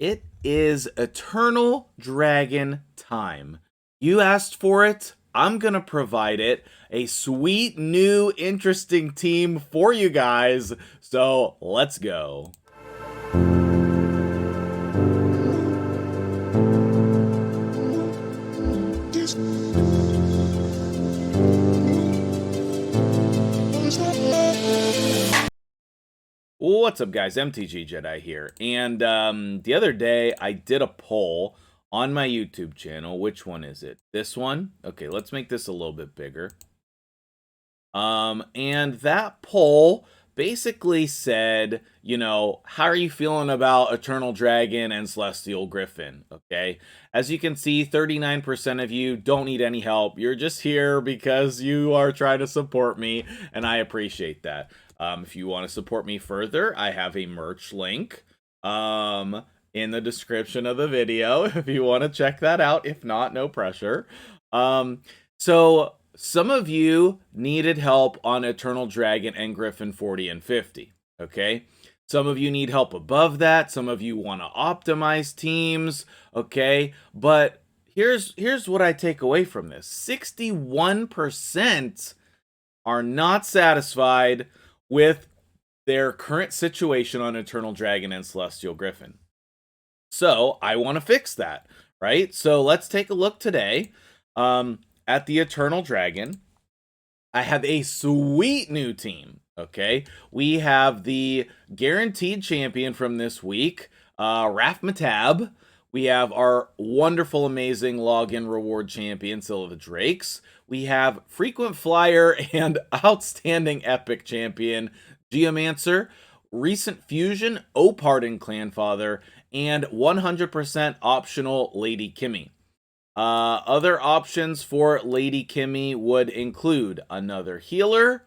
It is Eternal Dragon time. You asked for it. I'm going to provide it. A sweet, new, interesting team for you guys. So let's go. What's up, guys? MtgJedi here. And the other day, I did a poll on my YouTube channel. Which one is it? This one? Okay, let's make this a little bit bigger. And that poll basically said, how are you feeling about Eternal Dragon and Celestial Griffin? Okay, as you can see, 39% of you don't need any help. You're just here because you are trying to support me, and I appreciate that. If you want to support me further, I have a merch link in the description of the video if you want to check that out. If not, no pressure. So some of you needed help on Eternal Dragon and Griffin 40 and 50, okay? Some of you need help above that. Some of you want to optimize teams, okay? But here's what I take away from this. 61% are not satisfied with their current situation on Eternal Dragon and Celestial Griffin. So I want to fix that, right? So let's take a look today. At the Eternal Dragon, I have a sweet new team, okay? We have the guaranteed champion from this week, Rafmatab. We have our wonderful, amazing login reward champion, Scylla the Drakes. We have frequent flyer and outstanding epic champion, Geomancer, recent fusion, Opardin Clanfather, and 100% optional Lady Kimmy. Other options for Lady Kimmy would include another healer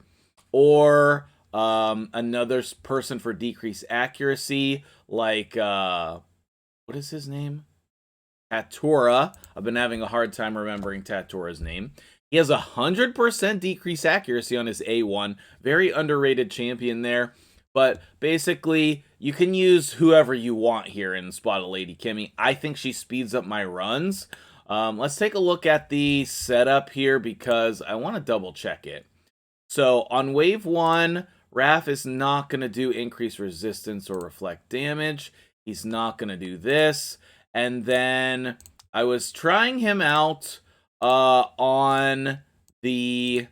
or another person for decreased accuracy, like what is his name? Tatura. I've been having a hard time remembering Tatura's name. He has 100% decreased accuracy on his A1. Very underrated champion there. But basically, you can use whoever you want here in the spot of Lady Kimmy. I think she speeds up my runs. Let's take a look at the setup here because I want to double check it. So on wave 1, Raph is not going to do increased resistance or reflect damage. He's not going to do this. And then I was trying him out on the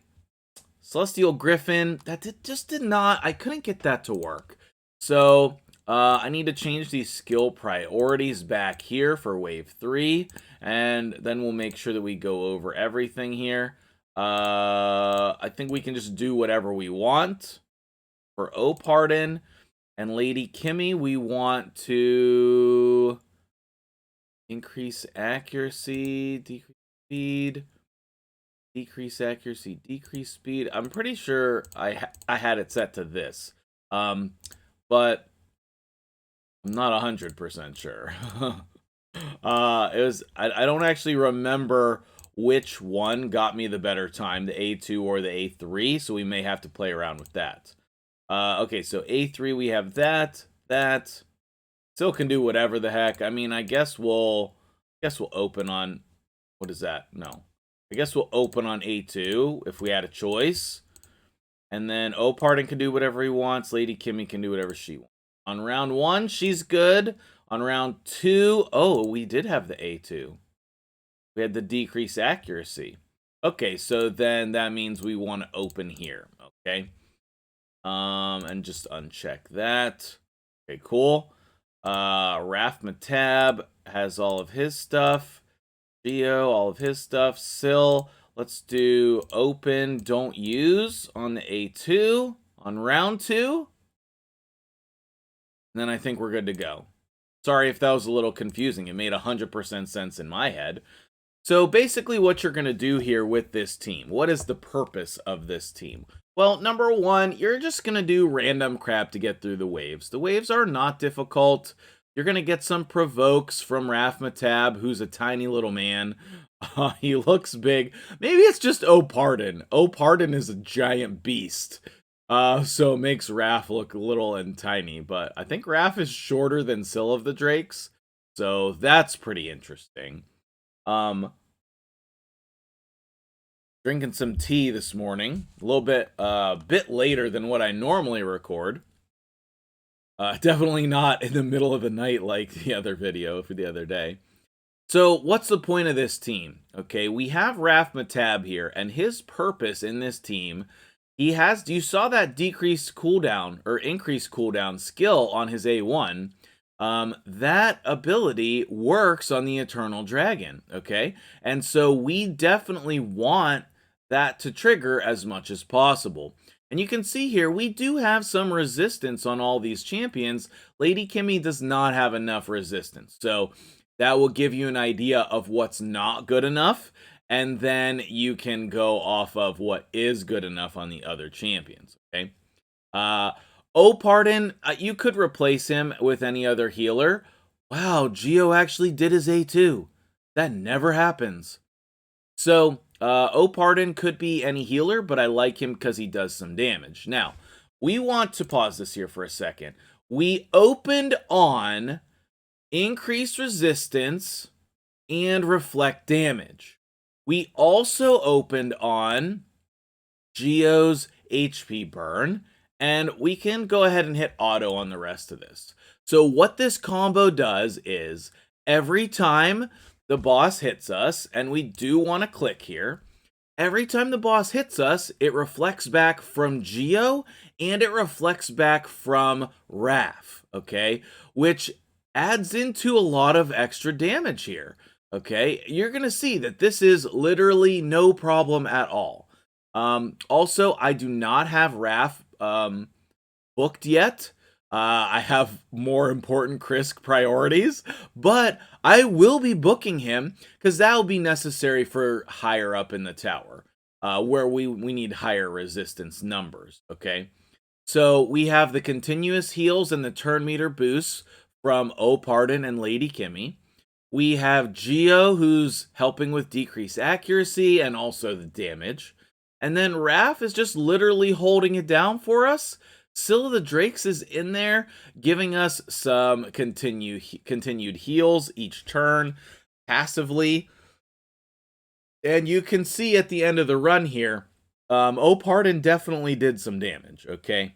Celestial Griffin. That just did not, I couldn't get that to work. So I need to change these skill priorities back here for wave 3, and then we'll make sure that we go over everything here. I think we can just do whatever we want. For Opardin and Lady Kimmy, we want to increase accuracy, decrease speed, decrease accuracy, decrease speed. I'm pretty sure I had it set to this, but I'm not 100% sure. I don't actually remember which one got me the better time, the A2 or the A3, so we may have to play around with that. Okay, so A3 we have that. Still can do whatever the heck. I mean, I guess we'll open on, what is that? No. I guess we'll open on A2 if we had a choice. And then Opardin can do whatever he wants. Lady Kimmy can do whatever she wants. On round 1, she's good. On round 2, oh, we did have the A2. We had the decreased accuracy. Okay, so then that means we want to open here, okay? And just uncheck that. Okay, cool. Rafmatab has all of his stuff. YuGiOh, all of his stuff. Syl, let's do open, don't use on the A2 on round 2. And then I think we're good to go. Sorry if that was a little confusing. It made 100% sense in my head. So basically what you're going to do here with this team, what is the purpose of this team? Well, number 1, you're just going to do random crap to get through the waves. The waves are not difficult. You're going to get some provokes from Rafmatab, who's a tiny little man. He looks big. Maybe it's just Opardin. Opardin is a giant beast. So it makes Raph look little and tiny, but I think Raph is shorter than Scylla of the Drakes. So that's pretty interesting. Drinking some tea this morning, a little bit later than what I normally record. Definitely not in the middle of the night like the other video for the other day. So what's the point of this team? Okay, we have Raf here, and his purpose in this team, you saw that decreased cooldown or increased cooldown skill on his A1. That ability works on the Eternal Dragon, okay? And so we definitely want that to trigger as much as possible. And you can see here, we do have some resistance on all these champions. Lady Kimmy does not have enough resistance. So that will give you an idea of what's not good enough. And then you can go off of what is good enough on the other champions, okay? Pardon, you could replace him with any other healer. Wow, YuGiOh actually did his A2. That never happens. So, Pardon could be any healer, but I like him because he does some damage. Now, we want to pause this here for a second. We opened on increased resistance and reflect damage. We also opened on YuGiOh's HP burn, and we can go ahead and hit auto on the rest of this. So what this combo does is every time the boss hits us, and we do want to click here, every time the boss hits us, it reflects back from YuGiOh and it reflects back from Raf, okay? Which adds into a lot of extra damage here, okay? You're going to see that this is literally no problem at all. Also, I do not have Raf booked yet. I have more important Krisk priorities, but I will be booking him because that will be necessary for higher up in the tower, where we need higher resistance numbers, okay? So we have the continuous heals and the turn meter boosts from Pardon and Lady Kimmy. We have YuGiOh, who's helping with decreased accuracy and also the damage. And then Raf is just literally holding it down for us. Scylla the Drakes is in there, giving us some continued heals each turn, passively. And you can see at the end of the run here, Pardon definitely did some damage, okay?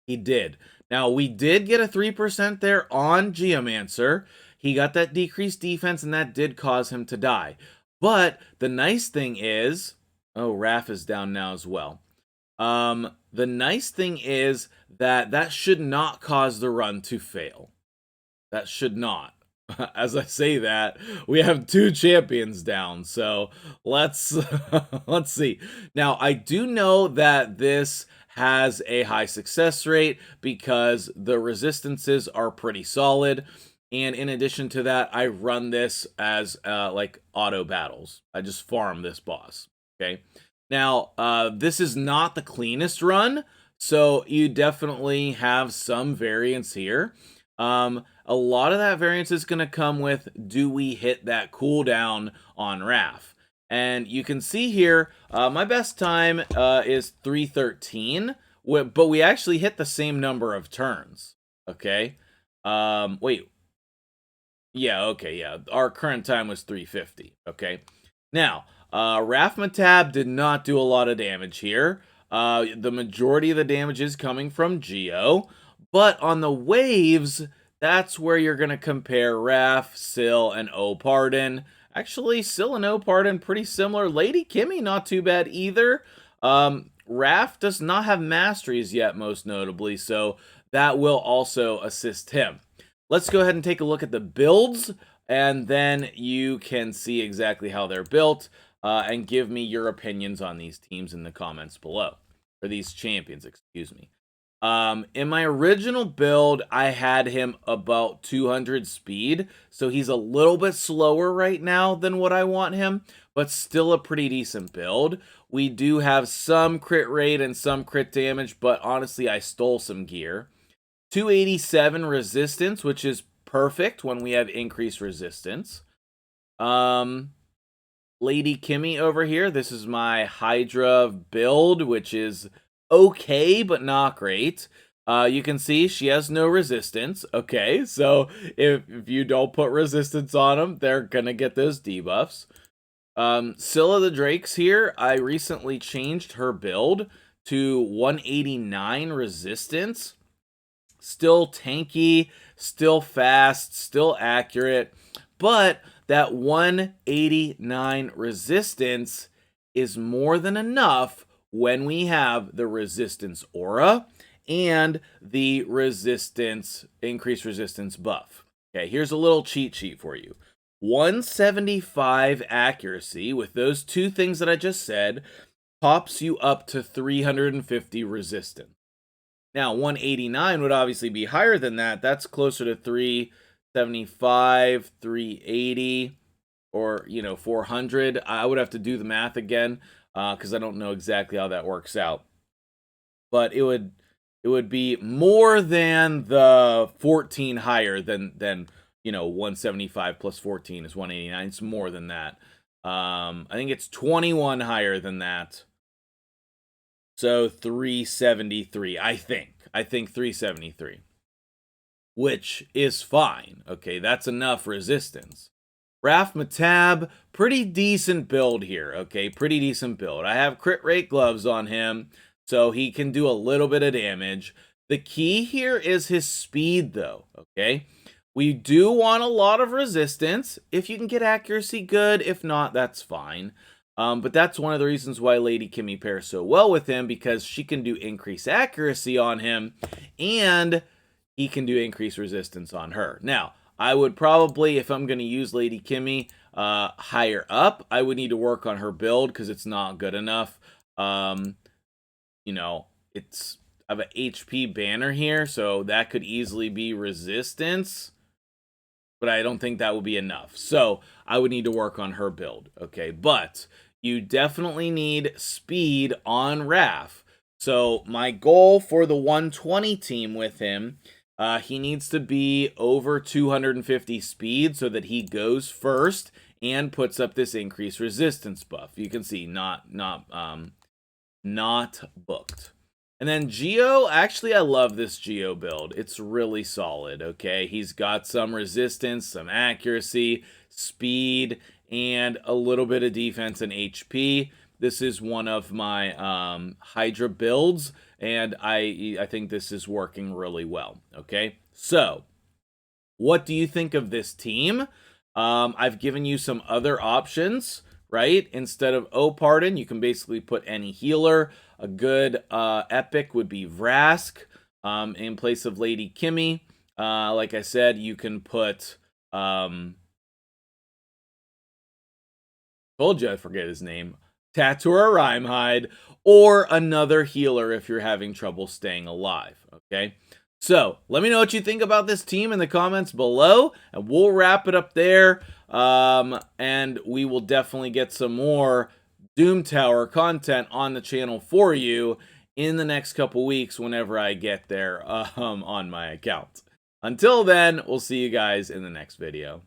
He did. Now, we did get a 3% there on Geomancer. He got that decreased defense, and that did cause him to die. But the nice thing is... Oh, Raf is down now as well. The nice thing is that should not cause the run to fail. That should not. As I say that, we have 2 champions down, so let's let's see. Now, I do know that this has a high success rate because the resistances are pretty solid, and in addition to that, I run this as like auto battles. I just farm this boss, okay? Now, this is not the cleanest run, so you definitely have some variance here. A lot of that variance is going to come with, do we hit that cooldown on Raf? And you can see here, my best time is 313, but we actually hit the same number of turns, okay? Wait. Yeah, okay, yeah. Our current time was 350, okay? Now, Raf did not do a lot of damage here. The majority of the damage is coming from YuGiOh, but on the waves, that's where you're going to compare Raf, Syl, and Pardon. Actually, Syl and Pardon pretty similar. Lady Kimmy, not too bad either. Raf does not have masteries yet, most notably, so that will also assist him. Let's go ahead and take a look at the builds, and then you can see exactly how they're built, and give me your opinions on these teams in the comments below. Or these champions, excuse me. In my original build, I had him about 200 speed, so he's a little bit slower right now than what I want him, but still a pretty decent build. We do have some crit rate and some crit damage, but honestly, I stole some gear. 287 resistance, which is perfect when we have increased resistance. Lady Kimmy over here, this is my Hydra build, which is okay, but not great. You can see she has no resistance. Okay, so if you don't put resistance on them, they're gonna get those debuffs. Scylla the Drakes here, I recently changed her build to 189 resistance. Still tanky, still fast, still accurate, but that 189 resistance is more than enough when we have the resistance aura and the increased resistance buff. Okay, here's a little cheat sheet for you. 175 accuracy with those two things that I just said pops you up to 350 resistance. Now, 189 would obviously be higher than that. That's closer to 375, 380, or, 400. I would have to do the math again because I don't know exactly how that works out. But it would be more than the 14 higher than 175 plus 14 is 189. It's more than that. I think it's 21 higher than that. So 373, I think 373, which is fine. Okay, that's enough resistance. Raf Matab, pretty decent build here. Okay, pretty decent build. I have crit rate gloves on him, so he can do a little bit of damage. The key here is his speed, though. Okay, we do want a lot of resistance. If you can get accuracy, good. If not, that's fine. But that's one of the reasons why Lady Kimmy pairs so well with him, because she can do increased accuracy on him, and he can do increased resistance on her. Now, I would probably, if I'm going to use Lady Kimmy higher up, I would need to work on her build because it's not good enough. It's I have an HP banner here, so that could easily be resistance, but I don't think that would be enough. So I would need to work on her build, okay? But you definitely need speed on Raf. So my goal for the 120 team with him, he needs to be over 250 speed so that he goes first and puts up this increased resistance buff. You can see not booked. And then YuGiOh, actually, I love this YuGiOh build. It's really solid, okay? He's got some resistance, some accuracy, speed, and a little bit of defense and HP. This is one of my Hydra builds, and I think this is working really well, okay? So, what do you think of this team? I've given you some other options, right? Instead of Pardon, you can basically put any healer. A good epic would be Vrask in place of Lady Kimmy. Like I said, you can put... told you I forget his name. Tattooer Rhymehide, or another healer if you're having trouble staying alive, okay? So, let me know what you think about this team in the comments below, and we'll wrap it up there, and we will definitely get some more Doom Tower content on the channel for you in the next couple weeks whenever I get there on my account. Until then, we'll see you guys in the next video.